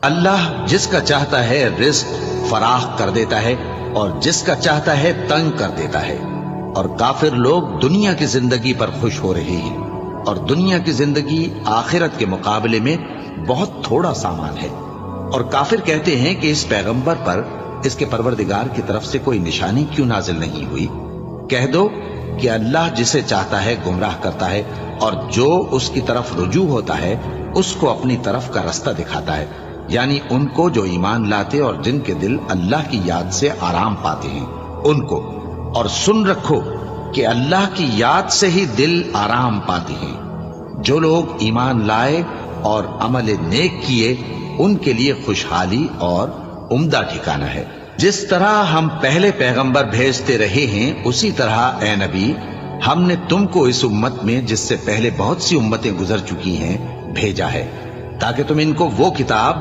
अल्लाह जिसका चाहता है रिज्क फराख कर देता है और जिसका चाहता है तंग कर देता है। और काफिर लोग दुनिया की जिंदगी पर खुश हो रहे हैं और दुनिया की जिंदगी आखिरत के मुकाबले में बहुत थोड़ा सामान है। और काफिर कहते हैं कि इस पैगंबर पर इसके परवरदिगार की तरफ से कोई निशानी क्यों नाजिल नहीं हुई। कह दो कि अल्लाह जिसे चाहता है गुमराह करता है और जो उसकी तरफ रुजू होता है उसको अपनी तरफ का रास्ता दिखाता है, यानी उनको जो ईमान लाते और जिनके दिल अल्लाह की याद से आराम पाते हैं उनको। और सुन रखो कि अल्लाह की याद से ही दिल आराम पाते हैं। जो लोग ईमान लाए और अमल नेक किए उनके लिए खुशहाली और उम्दा ठिकाना है। जिस तरह हम पहले पैगंबर भेजते रहे हैं उसी तरह ए नबी हमने तुमको इस उम्मत में जिससे पहले बहुत सी उम्मतें गुजर चुकी हैं भेजा है, ताकि तुम इनको वो किताब